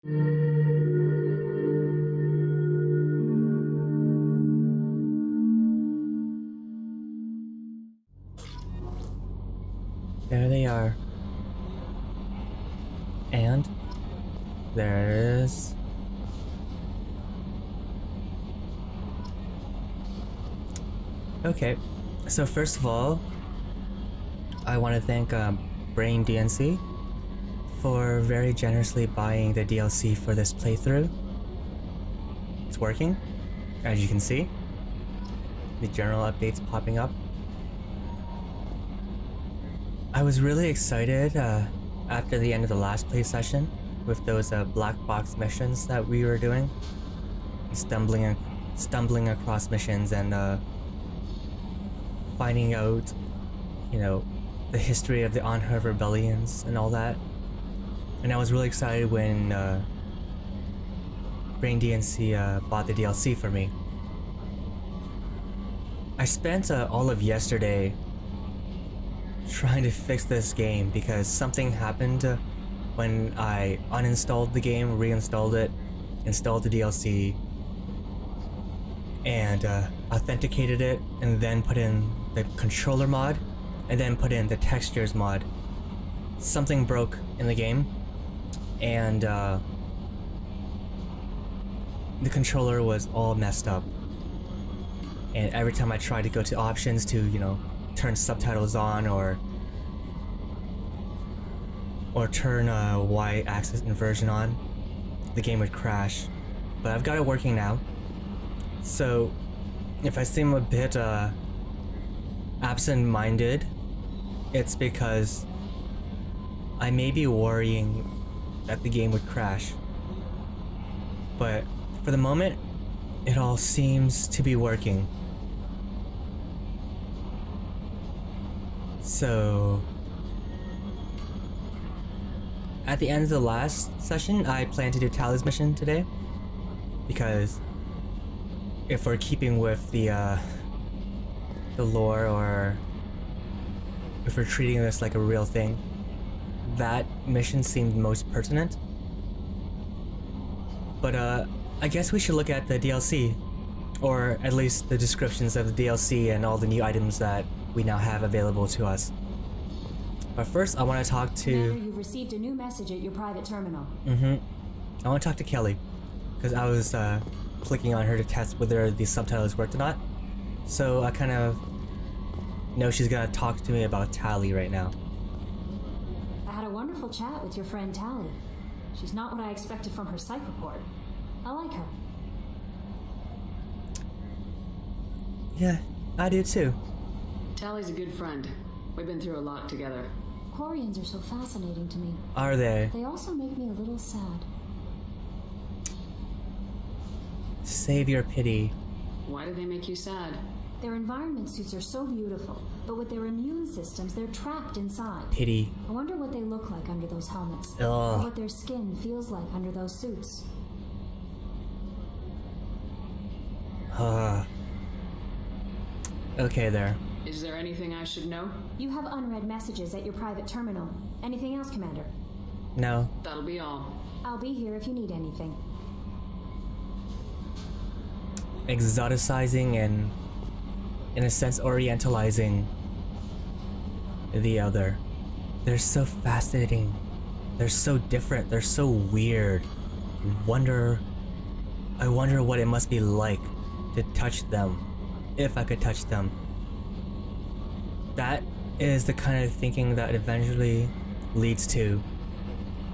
There they are. And there it is. Okay, so first of all, I want to thank Braindnc for very generously buying the DLC for this playthrough. It's working, as you can see. The general updates popping up. I was really excited after the end of the last play session with those black box missions that we were doing, stumbling across missions and finding out, you know, the history of the unheard rebellions and all that. And I was really excited when Braindnc bought the DLC for me. I spent all of yesterday trying to fix this game because something happened when I uninstalled the game, reinstalled it, installed the DLC, and authenticated it, and then put in the controller mod, and then put in the textures mod. Something broke in the game, and the controller was all messed up. And every time I tried to go to options to, you know, turn subtitles on or turn Y-axis inversion on, the game would crash. But I've got it working now. So if I seem a bit absent-minded, it's because I may be worrying that the game would crash. But for the moment, it all seems to be working. So at the end of the last session, I plan to do Tally's mission today, because if we're keeping with the lore, or if we're treating this like a real thing, that mission seemed most pertinent. But I guess we should look at the DLC, or at least the descriptions of the DLC and all the new items that we now have available to us. But first, I want to talk to... Commander, you've received a new message at your private terminal. I want to talk to Kelly, because I was clicking on her to test whether the subtitles worked or not. So I kind of know she's gonna talk to me about Tally right now. I had a wonderful chat with your friend Tally. She's not what I expected from her psych report. I like her. Yeah, I do too. Tally's a good friend. We've been through a lot together. Quarians are so fascinating to me. Are they? They also make me a little sad. Save your pity. Why do they make you sad? Their environment suits are so beautiful, but with their immune systems, they're trapped inside. Pity. I wonder what they look like under those helmets. Ugh. Or what their skin feels like under those suits. Okay there. Is there anything I should know? You have unread messages at your private terminal. Anything else, Commander? No. That'll be all. I'll be here if you need anything. Exoticizing and, in a sense, orientalizing the other. They're so fascinating. They're so different. They're so weird. I wonder what it must be like to touch them, if I could touch them. That is the kind of thinking that eventually leads to,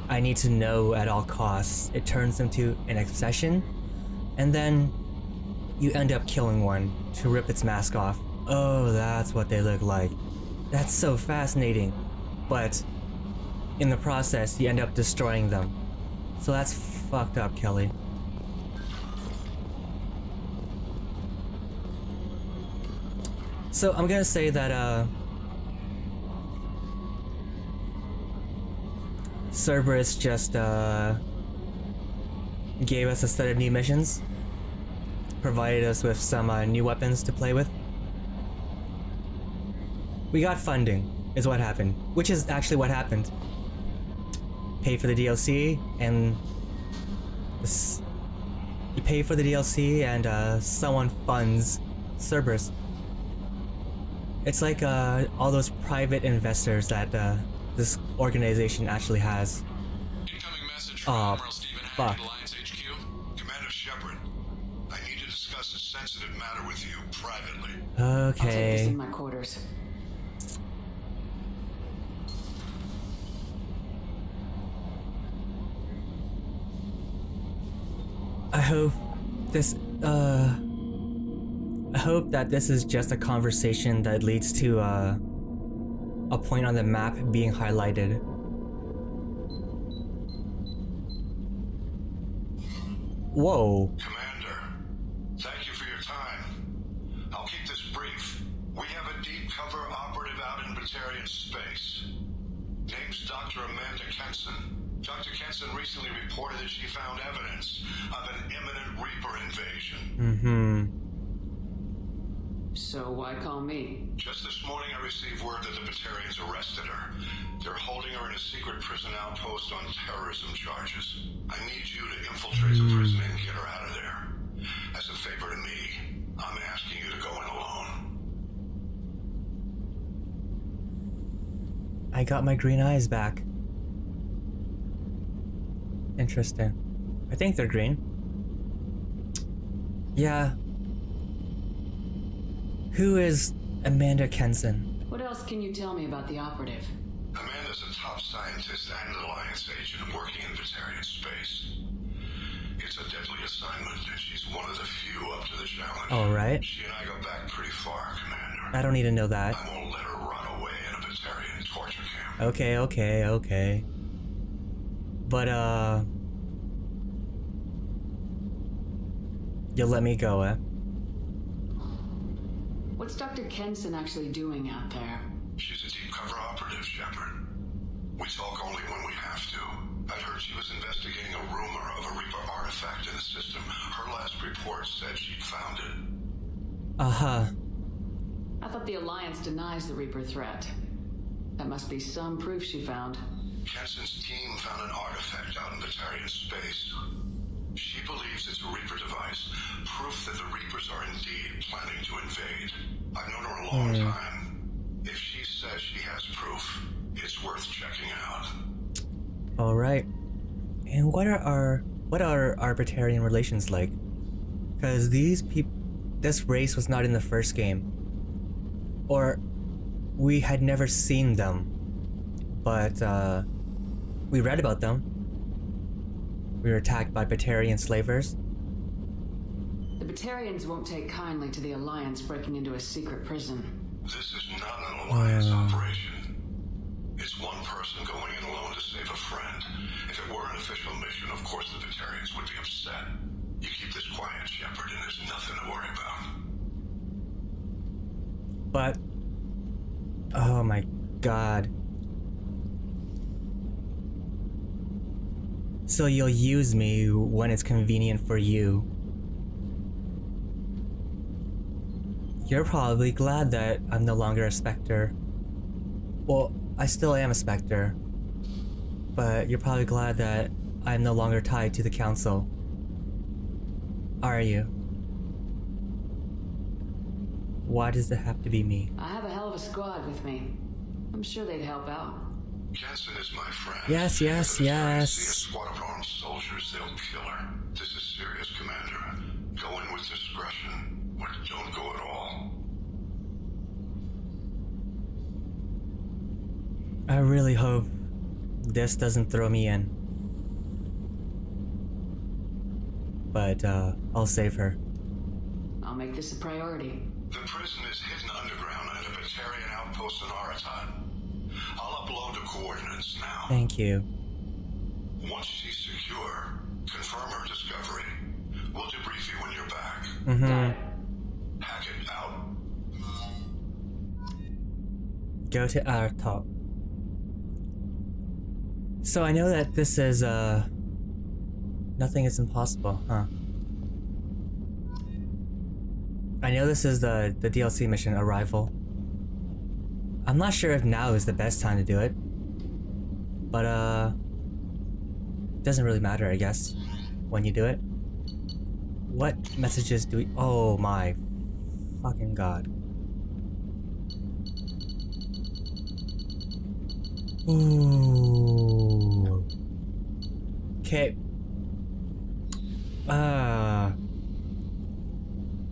I need to know at all costs. It turns into an obsession, and then you end up killing one to rip its mask off. Oh, that's what they look like. That's so fascinating. But in the process, you end up destroying them. So that's fucked up, Kelly. So I'm gonna say that Cerberus just gave us a set of new missions, provided us with some new weapons to play with. We got funding, is what happened, which is actually what happened. Paid for the DLC, and You pay for the DLC and someone funds Cerberus. It's like all those private investors that this organization actually has. Incoming message from Admiral Stephen fuck. Hackett, Alliance HQ. Commander Shepard, I need to discuss a sensitive matter with you privately. I'll take this Okay. in my quarters. I hope that this is just a conversation that leads to a point on the map being highlighted. Whoa. Commander, thank you for your time. I'll keep this brief. We have a deep cover operative out in Batarian space. Name's Dr. Amanda Kenson. Dr. Kenson recently reported that she found evidence of an imminent Reaper invasion. So why call me? Just this morning I received word that the Batarians arrested her. They're holding her in a secret prison outpost on terrorism charges. I need you to infiltrate the prison and get her out of there. As a favor to me, I'm asking you to go in alone. I got my green eyes back. Interesting. I think they're green. Yeah. Who is Amanda Kenson? What else can you tell me about the operative? Amanda's a top scientist and an Alliance agent working in Batarian space. It's a deadly assignment, and she's one of the few up to the challenge. Alright. She and I go back pretty far, Commander. I don't need to know that. I won't let her run away in a Batarian torture camp. Okay. But, you'll let me go, eh? What's Dr. Kenson actually doing out there? She's a deep cover operative, Shepard. We talk only when we have to. I'd heard she was investigating a rumor of a Reaper artifact in the system. Her last report said she'd found it. Uh-huh. I thought the Alliance denies the Reaper threat. That must be some proof she found. Kenson's team found an artifact out in Batarian space. She believes it's a Reaper device, proof that the Reapers are indeed planning to invade. I've known her a long time. If she says she has proof, it's worth checking out. Alright. And what are our Batarian relations like? Because this race was not in the first game. Or we had never seen them. But we read about them. We were attacked by Batarian slavers. The Batarians won't take kindly to the Alliance breaking into a secret prison. This is not an Alliance operation. It's one person going in alone to save a friend. If it were an official mission, of course the Batarians would be upset. You keep this quiet, Shepard, and there's nothing to worry about. But... oh my god. So you'll use me when it's convenient for you. You're probably glad that I'm no longer a Spectre. Well, I still am a Spectre. But you're probably glad that I'm no longer tied to the Council. Are you? Why does it have to be me? I have a hell of a squad with me. I'm sure they'd help out. Jensen is my friend. Yes. See a squad of armed soldiers, they'll kill her. This is serious, Commander. Go in with discretion, or don't go at all. I really hope this doesn't throw me in. But, I'll save her. I'll make this a priority. The prison is hidden underground at a Batarian outpost in Aratat. I'll upload the coordinates now. Thank you. Once she's secure, confirm her discovery. We'll debrief you when you're back. Got it. Hackett out. Go to our top. So I know that this is, nothing is impossible, huh? I know this is the DLC mission, Arrival. I'm not sure if now is the best time to do it. But, doesn't really matter, I guess. when you do it. What messages do we... Oh my fucking god. Ooh. Okay.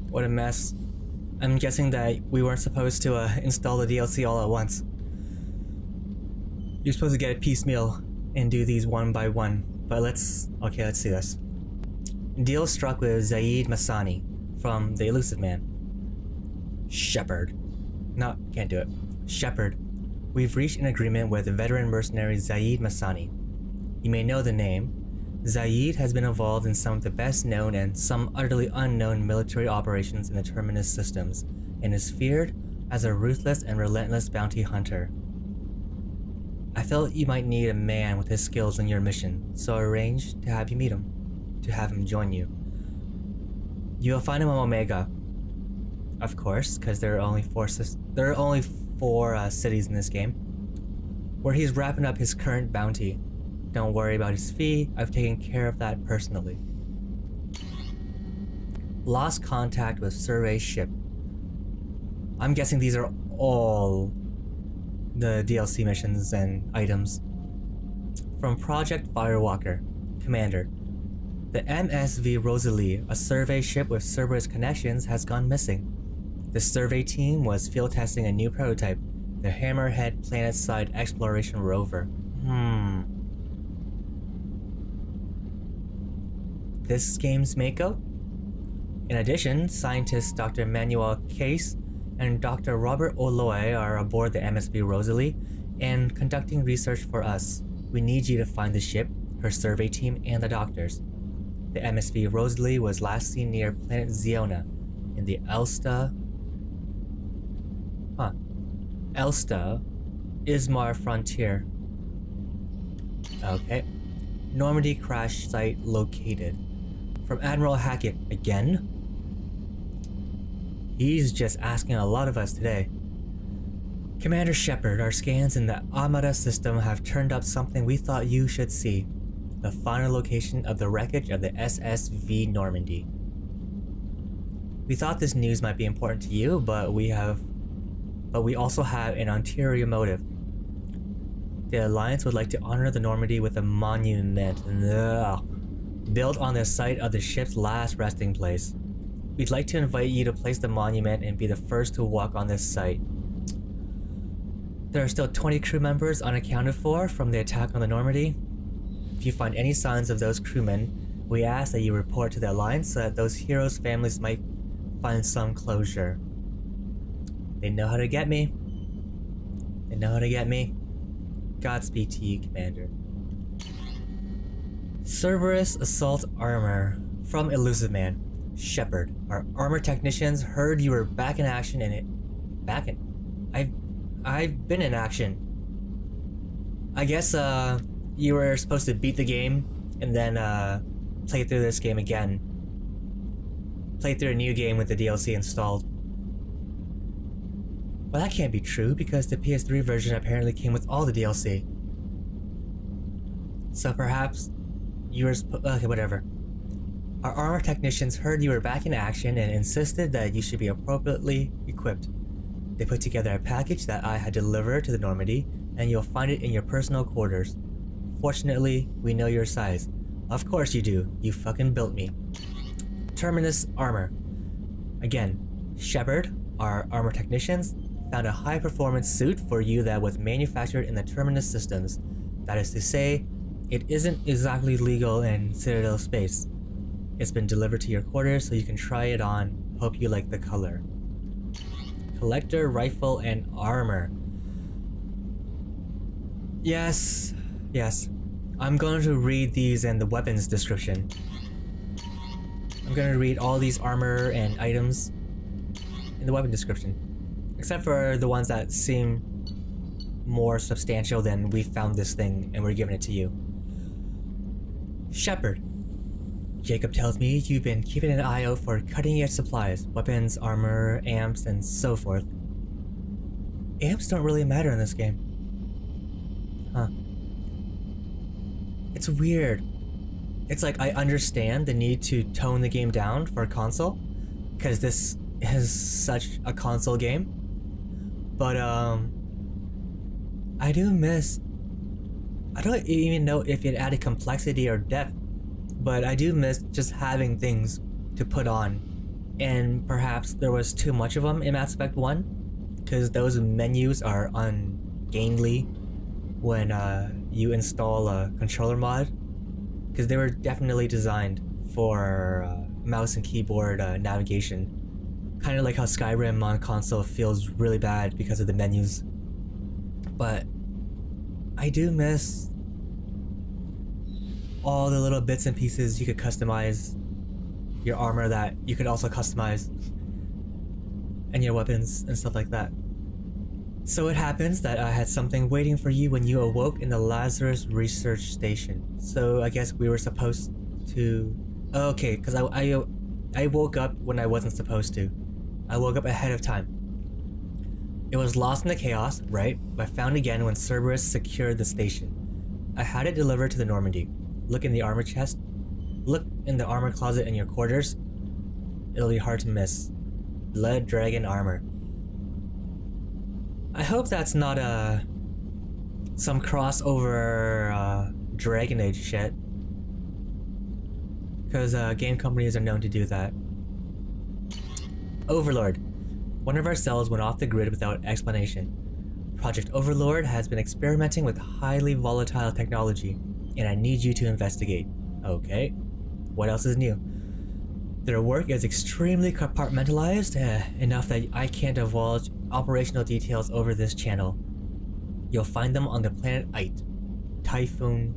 What a mess. I'm guessing that we weren't supposed to install the DLC all at once. You're supposed to get it piecemeal and do these one by one. But let's see this. Deal struck with Zaid Masani from The Elusive Man. Shepard. No, can't do it. Shepard. We've reached an agreement with veteran mercenary Zaid Masani. You may know the name. Zaid has been involved in some of the best known and some utterly unknown military operations in the Terminus systems, and is feared as a ruthless and relentless bounty hunter. I felt you might need a man with his skills in your mission, so I arranged to have you meet him, to have him join you. You'll find him on Omega, of course, because there are only four cities in this game, where he's wrapping up his current bounty. Don't worry about his fee, I've taken care of that personally. Lost contact with Survey's ship. I'm guessing these are all the DLC missions and items. From Project Firewalker, Commander. The MSV Rosalie, a survey ship with Cerberus connections, has gone missing. The survey team was field testing a new prototype, the Hammerhead planet-side exploration rover. This game's Mako? In addition, scientists Dr. Manuel Case and Dr. Robert Oloy are aboard the MSV Rosalie and conducting research for us. We need you to find the ship, her survey team, and the doctors. The MSV Rosalie was last seen near planet Ziona in the Elsta Ismar frontier. Okay. Normandy crash site located. From Admiral Hackett again? He's just asking a lot of us today. Commander Shepard, our scans in the Armada system have turned up something we thought you should see. The final location of the wreckage of the SSV Normandy. We thought this news might be important to you, but we also have an ulterior motive. The Alliance would like to honor the Normandy with a monument built on the site of the ship's last resting place. We'd like to invite you to place the monument and be the first to walk on this site. There are still 20 crew members unaccounted for from the attack on the Normandy. If you find any signs of those crewmen, we ask that you report to the Alliance so that those heroes' families might find some closure. They know how to get me. They know how to get me. Godspeed to you, Commander. Cerberus Assault Armor from Elusive Man. Shepard, our armor technicians heard you were back in action I've been in action. I guess you were supposed to beat the game and then play through this game again. Play through a new game with the DLC installed. Well, that can't be true because the PS3 version apparently came with all the DLC. So perhaps you were okay, whatever. Our armor technicians heard you were back in action and insisted that you should be appropriately equipped. They put together a package that I had delivered to the Normandy, and you'll find it in your personal quarters. Fortunately, we know your size. Of course you do. You fucking built me. Terminus armor. Again, Shepard, our armor technicians, found a high-performance suit for you that was manufactured in the Terminus systems. That is to say, it isn't exactly legal in Citadel space. It's been delivered to your quarters so you can try it on. Hope you like the color. Collector rifle and armor. Yes. I'm going to read these in the weapons description. I'm going to read all these armor and items in the weapon description. Except for the ones that seem more substantial than we found this thing and we're giving it to you. Shepard. Jacob tells me you've been keeping an eye out for cutting-edge supplies, weapons, armor, amps, and so forth. Amps don't really matter in this game. Huh. It's weird. it's like I understand the need to tone the game down for a console, because this is such a console game. But I do miss, I don't even know if it added complexity or depth, but I do miss just having things to put on. And perhaps there was too much of them in Mass Effect 1, because those menus are ungainly when you install a controller mod, because they were definitely designed for mouse and keyboard navigation. Kind of like how Skyrim on console feels really bad because of the menus. But I do miss all the little bits and pieces you could customize your armor, that you could also customize, and your weapons and stuff like that. So it happens that I had something waiting for you when you awoke in the Lazarus research station. So I guess we were supposed to... Okay, because I woke up when I wasn't supposed to. I woke up ahead of time. It was lost in the chaos, right? But found again when Cerberus secured the station. I had it delivered to the Normandy. Look in the armor chest. Look in the armor closet in your quarters. It'll be hard to miss. Blood Dragon armor. I hope that's not some crossover Dragon Age shit, because game companies are known to do that. Overlord. One of our cells went off the grid without explanation. Project Overlord has been experimenting with highly volatile technology, and I need you to investigate. Okay. What else is new? Their work is extremely compartmentalized, enough that I can't divulge operational details over this channel. You'll find them on the planet Ite, Typhon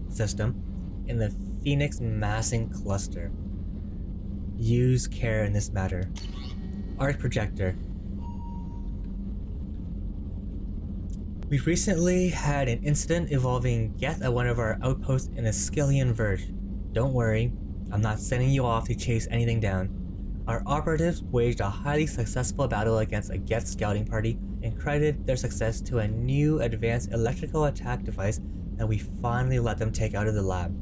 system, in the Phoenix Massing Cluster. Use care in this matter. Arc Projector. We recently had an incident involving Geth at one of our outposts in the Skyllian Verge. Don't worry, I'm not sending you off to chase anything down. Our operatives waged a highly successful battle against a Geth scouting party and credited their success to a new advanced electrical attack device that we finally let them take out of the lab.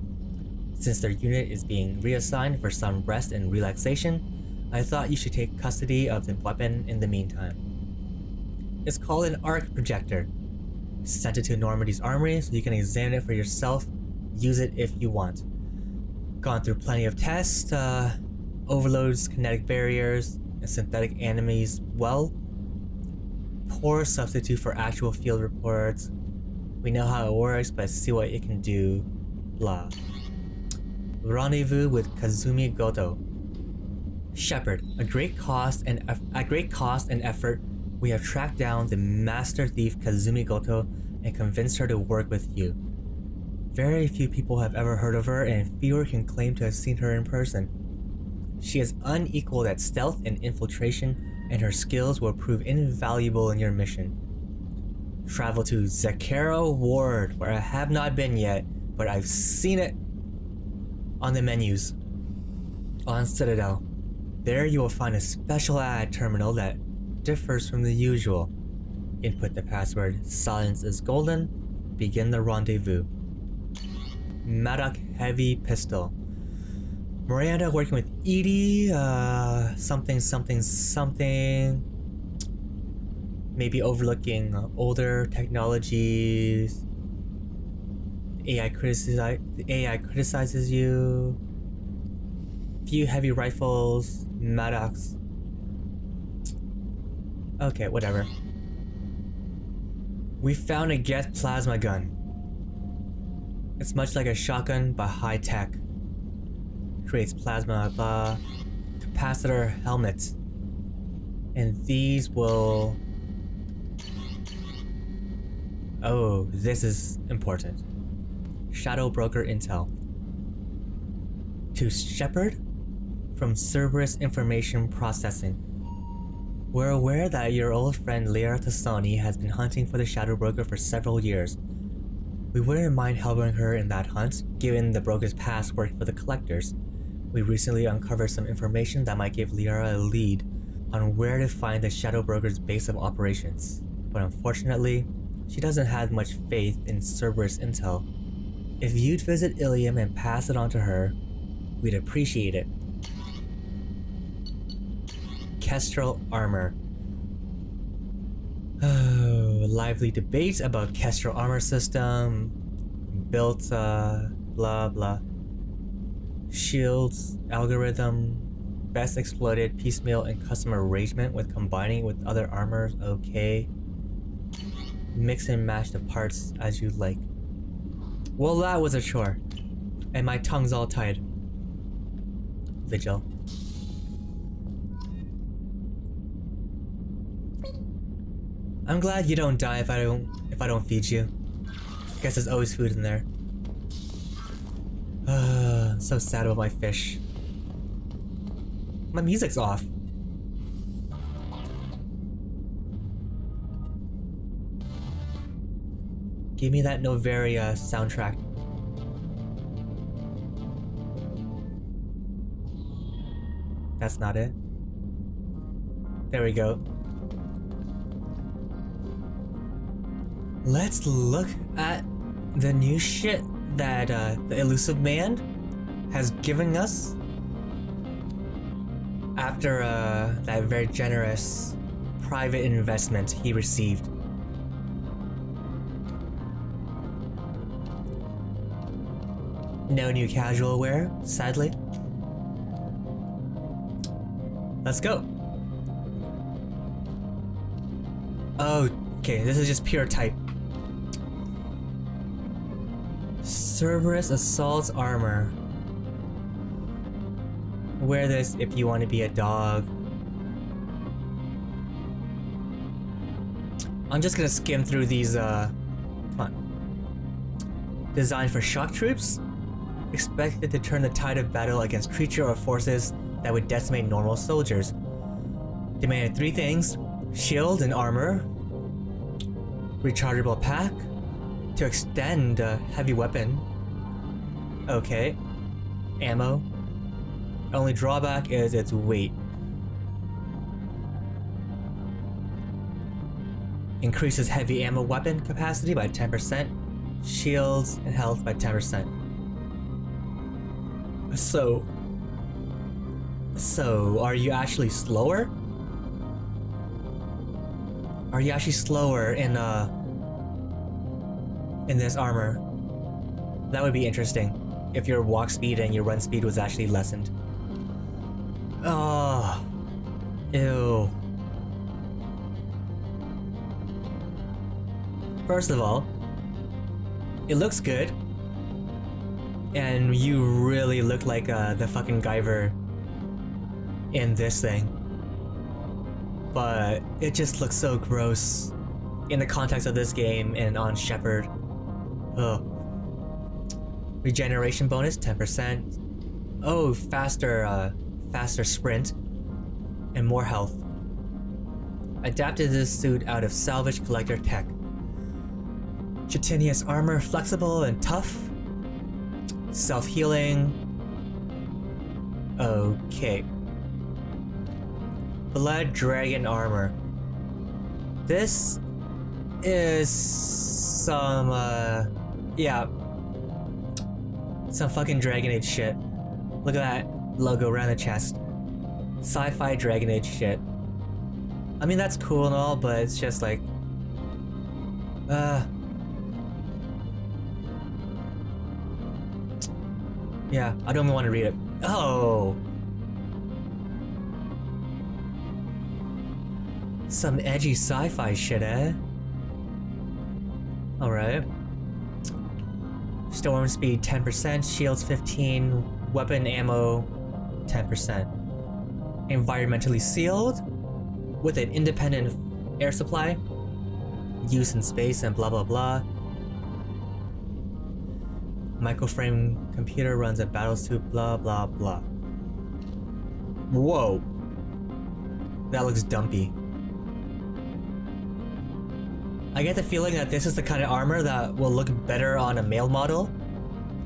Since their unit is being reassigned for some rest and relaxation, I thought you should take custody of the weapon in the meantime. It's called an Arc Projector. Sent it to Normandy's armory so you can examine it for yourself. Use it if you want. Gone through plenty of tests, overloads, kinetic barriers, and synthetic enemies well. Poor substitute for actual field reports. We know how it works, but see what it can do. Blah. Rendezvous with Kazumi Goto. Shepard, at great cost and effort, we have tracked down the master thief Kazumi Goto and convinced her to work with you. Very few people have ever heard of her, and fewer can claim to have seen her in person. She is unequaled at stealth and infiltration, and her skills will prove invaluable in your mission. Travel to Zakara Ward, where I have not been yet, but I've seen it on the menus. On Citadel. There you will find a special ad terminal that differs from the usual. Input the password "Silence is golden." Begin the rendezvous. Maddock Heavy Pistol. Miranda working with Edie, something. Maybe overlooking older technologies. The AI criticizes you. Few heavy rifles. Maddox. Okay, whatever. We found a Geth plasma gun. It's much like a shotgun, but high tech. Creates plasma, capacitor helmets. And these will... Oh, this is important. Shadow Broker Intel. To Shepard? From Cerberus Information Processing. We're aware that your old friend Lyra Tassani has been hunting for the Shadow Broker for several years. We wouldn't mind helping her in that hunt, given the Broker's past work for the Collectors. We recently uncovered some information that might give Lyra a lead on where to find the Shadow Broker's base of operations, but unfortunately, she doesn't have much faith in Cerberus intel. If you'd visit Ilium and pass it on to her, we'd appreciate it. Kestrel armor. Oh, lively debate about Kestrel armor system. Built, blah blah. Shields, algorithm, best exploited piecemeal and custom arrangement with combining with other armors, okay. Mix and match the parts as you like. Well, that was a chore. And my tongue's all tied. Vigil. I'm glad you don't die if I don't feed you. Guess there's always food in there. I'm so sad about my fish. My music's off. Give me that Noveria soundtrack. That's not it. There we go. Let's look at the new shit that the elusive man has given us after that very generous private investment he received. No new casual wear, sadly. Let's go. Oh, okay, this is just pure type. Cerberus assault armor. Wear this if you want to be a dog. I'm just gonna skim through these, come on. Designed for shock troops. Expected to turn the tide of battle against creature or forces that would decimate normal soldiers. Demanded 3 things: shield and armor, rechargeable pack, to extend a heavy weapon. Okay. Ammo. Only drawback is its weight. Increases heavy ammo weapon capacity by 10%, shields and health by 10%. So, are you actually slower? Are you actually slower in this armor? That would be interesting if your walk speed and your run speed was actually lessened. Oh, ew. First of all, it looks good. And you really look like the fucking Guyver in this thing. But it just looks so gross in the context of this game and on Shepard. Ugh. Regeneration bonus 10%. Oh, faster sprint and more health. Adapted this suit out of salvage collector tech. Chitinous armor, flexible and tough. Self-healing. Okay. Blood Dragon armor. This is some yeah. Some fucking Dragon Age shit. Look at that logo around the chest. Sci-fi Dragon Age shit. I mean, that's cool and all, but it's just like yeah, I don't even want to read it. Oh! Some edgy sci-fi shit, eh? Alright. Storm speed 10%, shields 15, weapon ammo 10%. Environmentally sealed, with an independent air supply, use in space and blah blah blah. Microframe computer runs a battlesuit, blah blah blah. Whoa. That looks dumpy. I get the feeling that this is the kind of armor that will look better on a male model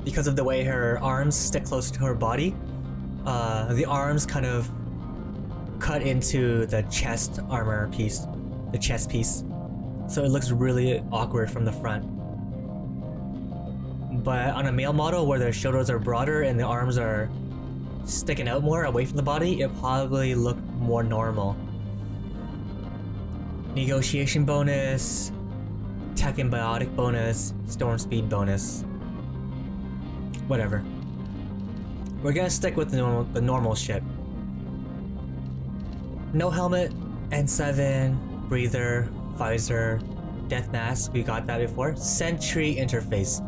because of the way her arms stick close to her body. The arms kind of cut into the chest armor piece, the chest piece. So it looks really awkward from the front. But on a male model where the shoulders are broader and the arms are sticking out more away from the body, it probably look more normal. Negotiation bonus, tech and biotic bonus, storm speed bonus. Whatever. We're gonna stick with the normal shit. No helmet, N7, breather, visor, death mask, we got that before. Sentry interface.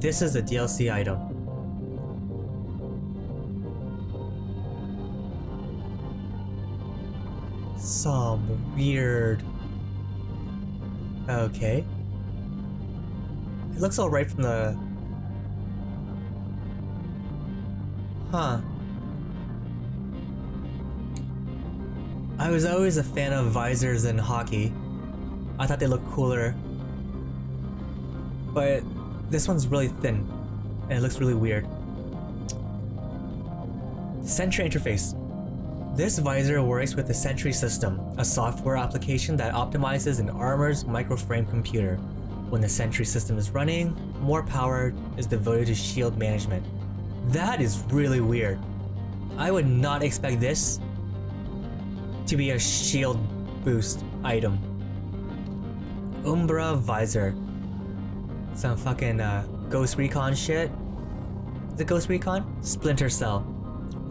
This is a DLC item. Some weird... Okay. It looks alright from the... Huh. I was always a fan of visors in hockey. I thought they looked cooler. But this one's really thin, and it looks really weird. Sentry interface. This visor works with the Sentry system, a software application that optimizes an armor's microframe computer. When the Sentry system is running, more power is devoted to shield management. That is really weird. I would not expect this to be a shield boost item. Umbra visor. Some fucking Ghost Recon shit. Is it Ghost Recon? Splinter Cell.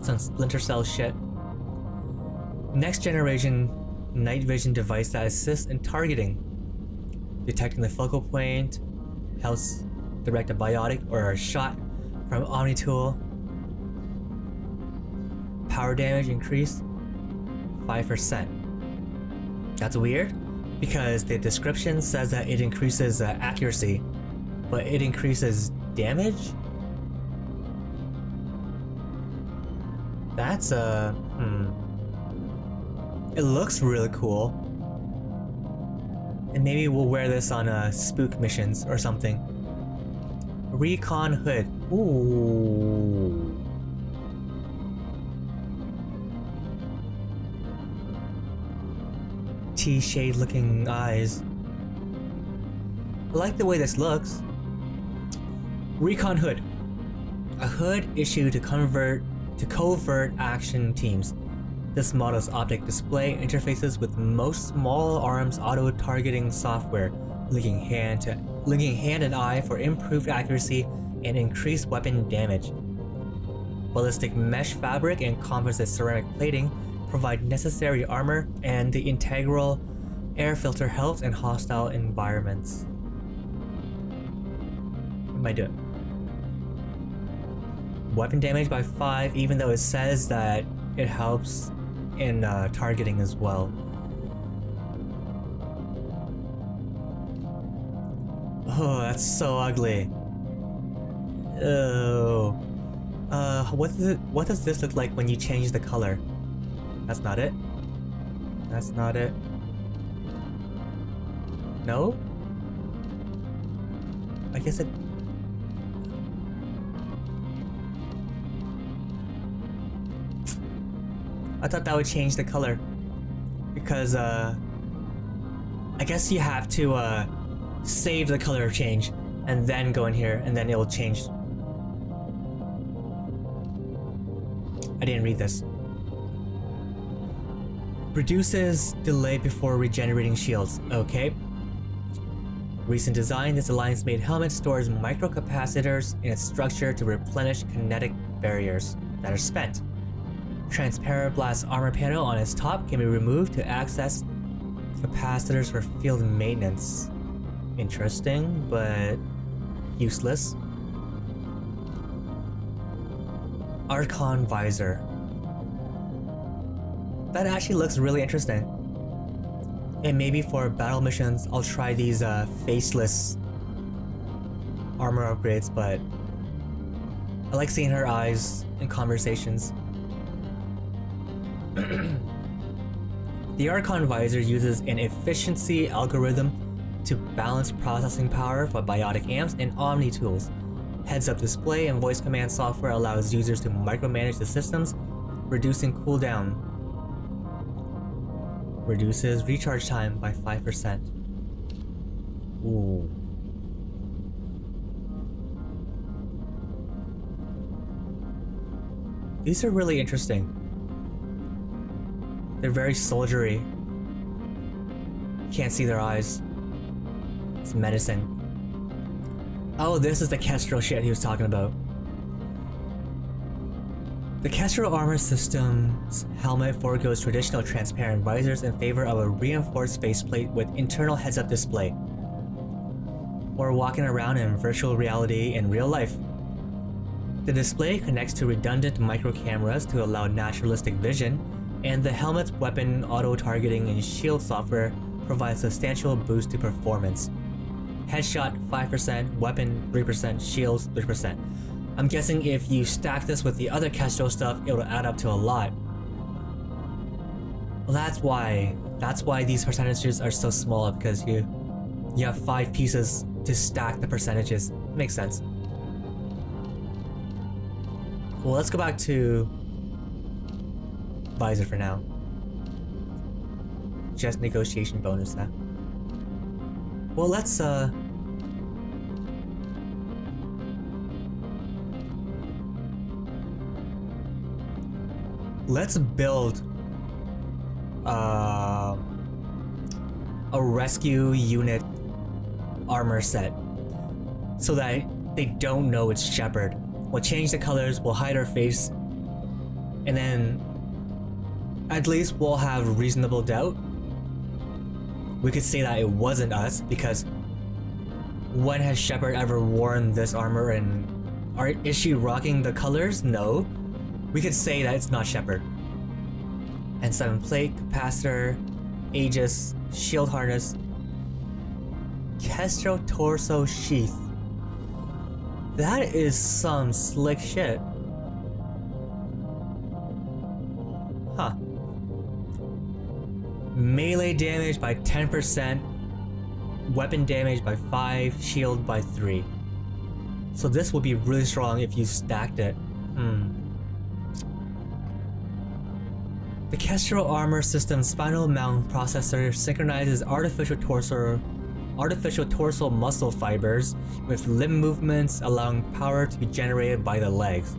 Some Splinter Cell shit. Next generation night vision device that assists in targeting. Detecting the focal point. Helps direct a biotic or a shot from Omni Tool. Power damage increase 5%. That's weird because the description says that it increases accuracy, but it increases damage? That's It looks really cool. And maybe we'll wear this on spook missions or something. Recon hood. Ooh. T-shade looking eyes. I like the way this looks. Recon hood. A hood issued to covert action teams. This model's optic display interfaces with most small arms auto-targeting software, linking hand and eye for improved accuracy and increased weapon damage. Ballistic mesh fabric and composite ceramic plating provide necessary armor, and the integral air filter helps in hostile environments. What am I doing? Weapon damage by 5, even though it says that it helps in targeting as well. Oh, that's so ugly. Oh. What does this look like when you change the color? That's not it. That's not it. No? I guess it... I thought that would change the color. Because, I guess you have to, save the color change and then go in here and then it'll change. I didn't read this. Reduces delay before regenerating shields. Okay. Recent design, this Alliance-made helmet stores microcapacitors in its structure to replenish kinetic barriers that are spent. Transparent blast armor panel on its top can be removed to access capacitors for field maintenance. Interesting, but useless. Archon visor. That actually looks really interesting. And maybe for battle missions, I'll try these faceless armor upgrades, but I like seeing her eyes in conversations. The Archon visor uses an efficiency algorithm to balance processing power for biotic amps and Omni tools. Heads-up display and voice command software allows users to micromanage the systems, reducing cooldown. Reduces recharge time by 5%. Ooh. These are really interesting. They're very soldiery. Can't see their eyes. It's menacing. Oh, this is the Kestrel shit he was talking about. The Kestrel armor system's helmet foregoes traditional transparent visors in favor of a reinforced faceplate with internal heads-up display. Or walking around in virtual reality in real life. The display connects to redundant micro cameras to allow naturalistic vision, and the helmet's weapon auto-targeting and shield software provides substantial boost to performance. Headshot 5%, weapon 3%, shields 3%. I'm guessing if you stack this with the other Kestrel stuff, it'll add up to a lot. Well, that's why these percentages are so small, because you have 5 pieces to stack the percentages. Makes sense. Well, let's go back to visor for now. Just negotiation bonus that. Well, let's build a rescue unit armor set so that they don't know it's Shepard. We'll change the colors, we'll hide our face, and then at least we'll have reasonable doubt. We could say that it wasn't us, because when has Shepard ever worn this armor, and is she rocking the colors? No. We could say that it's not Shepard. And 7 plate, capacitor, Aegis, shield harness, Kestrel torso sheath. That is some slick shit. Huh. Melee damage by 10%, weapon damage by 5, shield by 3. So this would be really strong if you stacked it. The Kestrel armor system's spinal mount processor synchronizes artificial torso muscle fibers with limb movements, allowing power to be generated by the legs.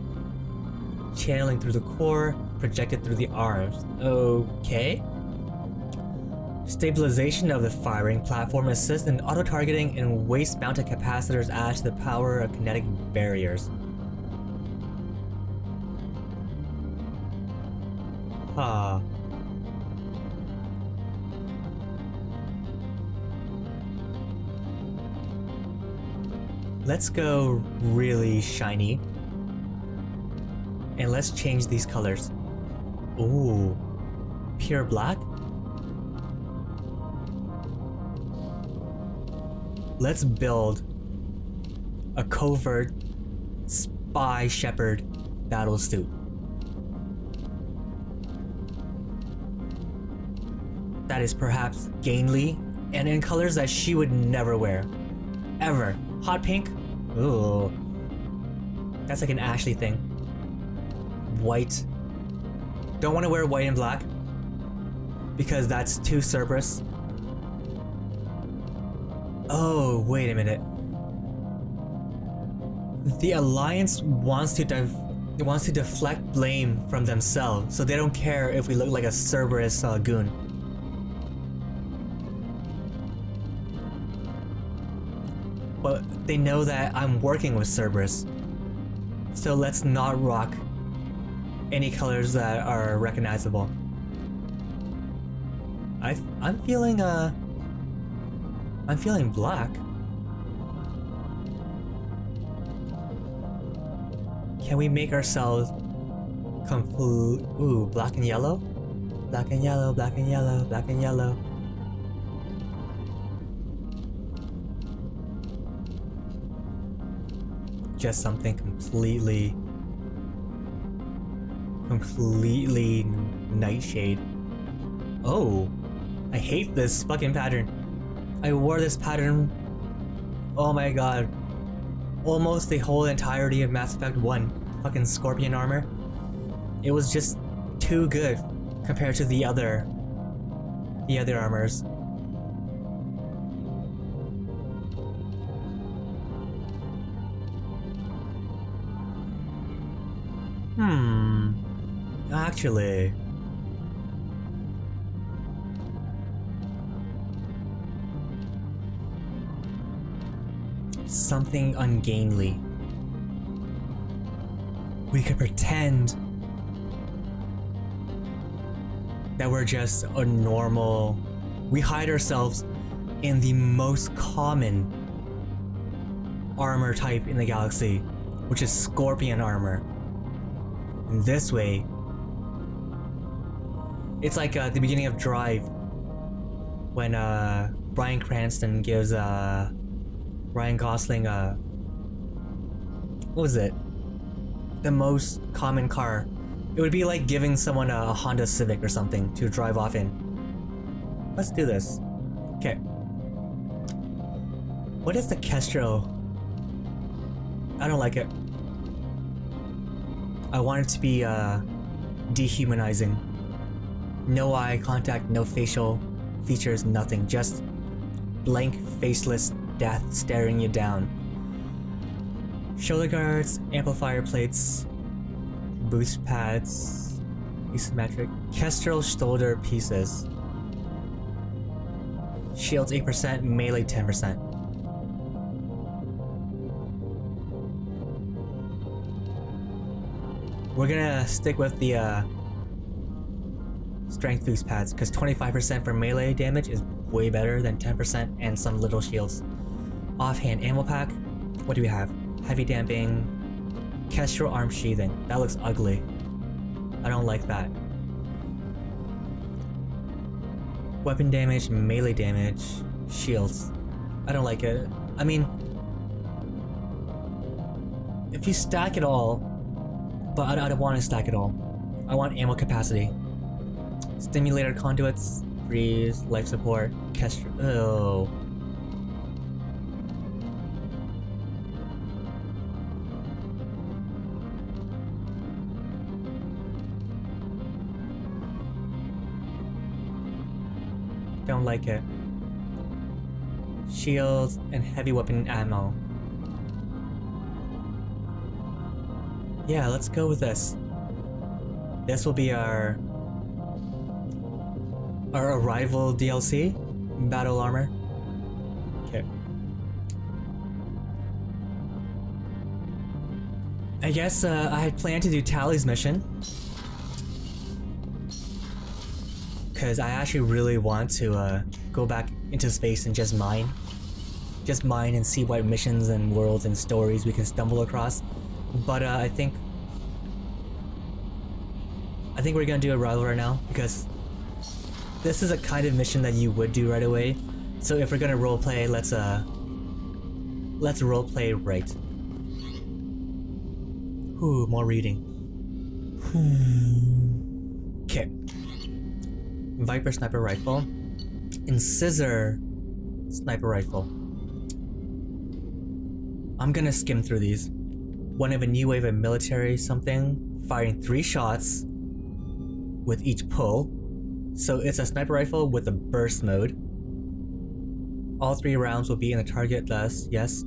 Channeling through the core, projected through the arms. Okay. Stabilization of the firing platform assists in auto-targeting, and waist-mounted capacitors add to the power of kinetic barriers. Huh. Let's go really shiny. And let's change these colors. Ooh. Pure black? Let's build a covert spy Shepard battle suit. That is perhaps gainly and in colors that she would never wear. Ever. Hot pink? Ooh. That's like an Ashley thing. White. Don't want to wear white and black, because that's too Cerberus. Oh, wait a minute. The Alliance wants to deflect blame from themselves, so they don't care if we look like a Cerberus goon. But they know that I'm working with Cerberus, so let's not rock any colors that are recognizable. I'm feeling black. Can we make ourselves complete? Ooh, black and yellow? Black and yellow, black and yellow, black and yellow. Just something completely nightshade. Oh, I hate this fucking pattern. I wore this pattern, oh my god, almost the whole entirety of Mass Effect 1 fucking Scorpion armor. It was just too good compared to the other armors. Actually... something ungainly. We could pretend that we're just a normal... We hide ourselves in the most common armor type in the galaxy, which is scorpion armor. And this way, it's like the beginning of Drive, when Bryan Cranston gives Ryan Gosling what was it? The most common car. It would be like giving someone a Honda Civic or something to drive off in. Let's do this. Okay. What is the Kestrel? I don't like it. I want it to be dehumanizing. No eye contact, no facial features, nothing. Just blank, faceless death staring you down. Shoulder guards, amplifier plates, boost pads, asymmetric. Kestrel shoulder pieces. Shields 8%, melee 10%. We're gonna stick with the strength boost pads, because 25% for melee damage is way better than 10% and some little shields. Offhand ammo pack. What do we have? Heavy damping. Kestrel arm sheathing. That looks ugly. I don't like that. Weapon damage, melee damage, shields. I don't like it. I mean, if you stack it all, but I don't want to stack it all. I want ammo capacity. Stimulator conduits, freeze, life support, Kestrel. Oh. Don't like it. Shields and heavy weapon ammo. Yeah, let's go with this. This will be our arrival DLC, battle armor. Okay. I guess I had planned to do Tally's mission, because I actually really want to go back into space and just mine and see what missions and worlds and stories we can stumble across. But I think we're gonna do a rival right now, because this is a kind of mission that you would do right away. So if we're gonna roleplay, let's roleplay right. Ooh, more reading. Okay. Viper sniper rifle. Incisor sniper rifle. I'm gonna skim through these. One of a new wave of military something, firing 3 shots with each pull. So it's a sniper rifle with a burst mode. All 3 rounds will be in the target thus, yes.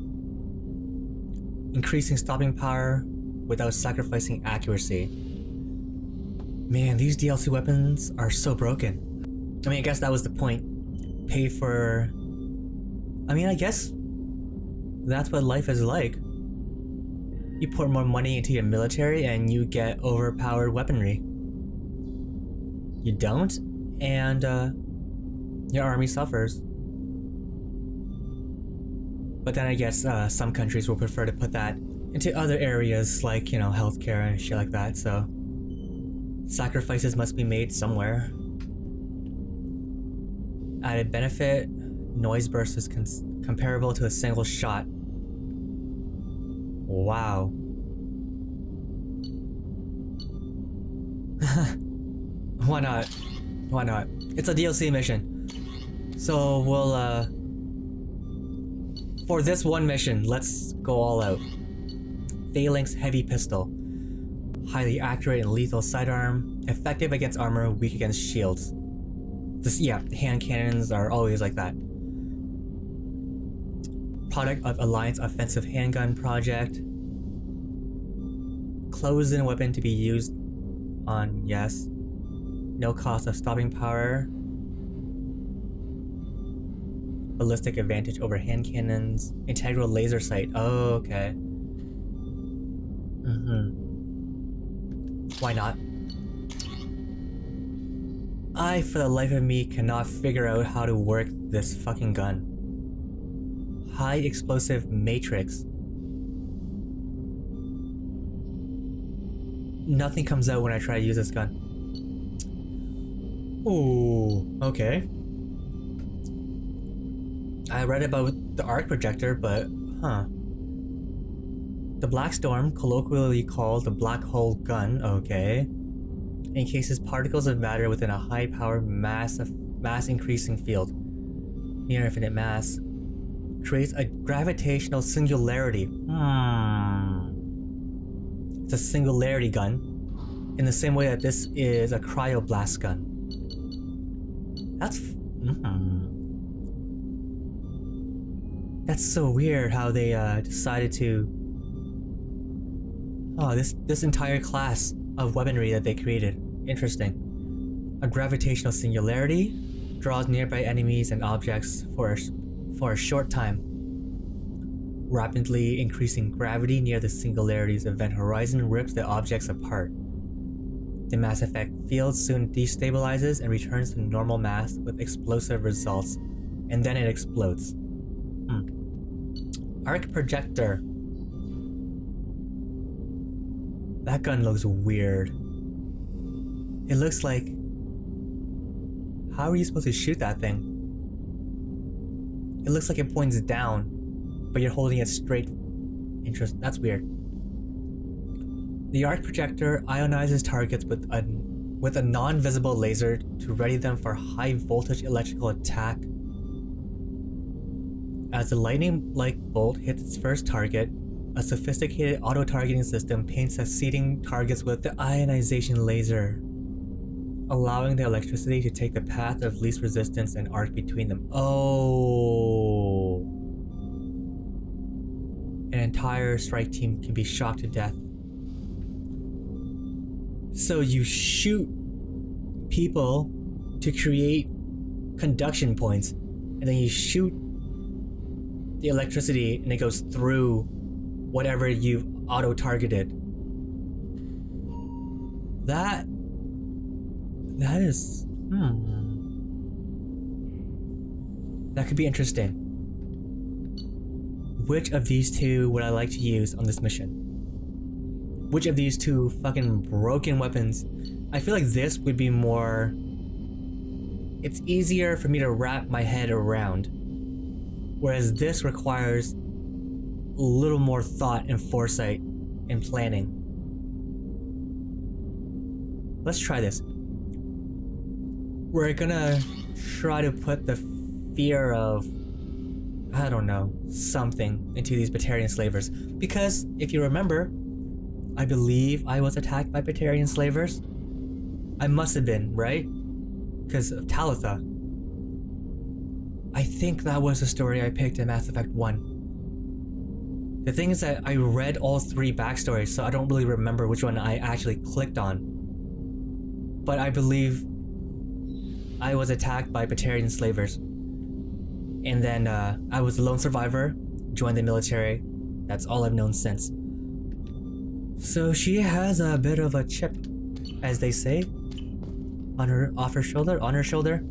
Increasing stopping power without sacrificing accuracy. Man, these DLC weapons are so broken. I mean, I guess that was the point. Pay for... I mean, I guess that's what life is like. You pour more money into your military and you get overpowered weaponry. You don't, and your army suffers. But then I guess some countries will prefer to put that into other areas like, you know, healthcare and shit like that, so sacrifices must be made somewhere. Added benefit, noise burst is comparable to a single shot. Wow. Why not? Why not? It's a DLC mission. So we'll for this one mission, let's go all out. Phalanx heavy pistol. Highly accurate and lethal sidearm. Effective against armor, weak against shields. Yeah, hand cannons are always like that. Product of Alliance Offensive Handgun Project. closed-in weapon to be used on, yes. No cost of stopping power. Ballistic advantage over hand cannons. Integral laser sight. Oh, okay. Why not? I, for the life of me, cannot figure out how to work this fucking gun. High explosive matrix. Nothing comes out when I try to use this gun. Ooh, okay. I read about the arc projector, but huh. The Black Storm, colloquially called the Black Hole Gun, okay, encases particles of matter within a high-power mass increasing field. Near infinite mass. Creates a gravitational singularity. It's a singularity gun, in the same way that this is a cryoblast gun. That's so weird how they decided to. Oh, this entire class of weaponry that they created. Interesting. A gravitational singularity draws nearby enemies and objects for a short time. Rapidly increasing gravity near the singularity's event horizon rips the objects apart. The mass effect field soon destabilizes and returns to normal mass with explosive results, and then it explodes. Arc projector. That gun looks weird. It looks like... How are you supposed to shoot that thing? It looks like it points down, but you're holding it straight. That's weird. The arc projector ionizes targets with a non-visible laser to ready them for high voltage electrical attack. As the lightning-like bolt hits its first target, a sophisticated auto-targeting system paints succeeding targets with the ionization laser, allowing the electricity to take the path of least resistance and arc between them. Oh! An entire strike team can be shocked to death. So you shoot people to create conduction points, and then you shoot the electricity and it goes through whatever you've auto-targeted. That is... That could be interesting. Which of these two would I like to use on this mission? Which of these two fucking broken weapons? I feel like this would be more... It's easier for me to wrap my head around. Whereas this requires a little more thought and foresight and planning. Let's try this. We're gonna try to put the fear of, I don't know, something into these Batarian slavers. Because, if you remember, I believe I was attacked by Batarian slavers. I must have been, right? Because of Talitha. I think that was the story I picked in Mass Effect 1. The thing is that I read all three backstories, so I don't really remember which one I actually clicked on. But I believe I was attacked by Batarian slavers. And then I was a lone survivor, joined the military. That's all I've known since. So she has a bit of a chip, as they say, on her shoulder.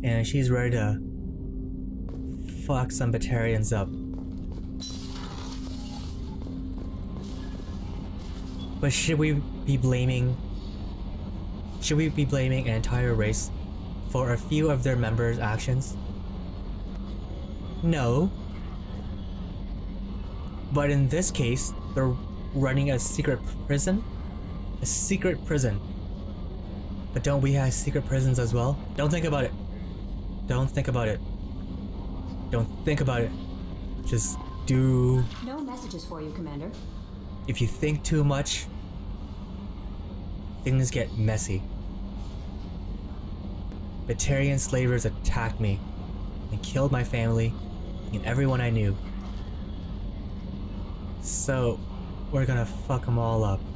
And she's ready to fuck some Batarians up. But should we be blaming an entire race for a few of their members' actions? No. But in this case, they're running a secret prison? A secret prison. But don't we have secret prisons as well? Don't think about it. Don't think about it. Don't think about it. Just do... No messages for you, Commander. If you think too much, things get messy. Batarian slavers attacked me and killed my family and everyone I knew. So, we're gonna fuck them all up.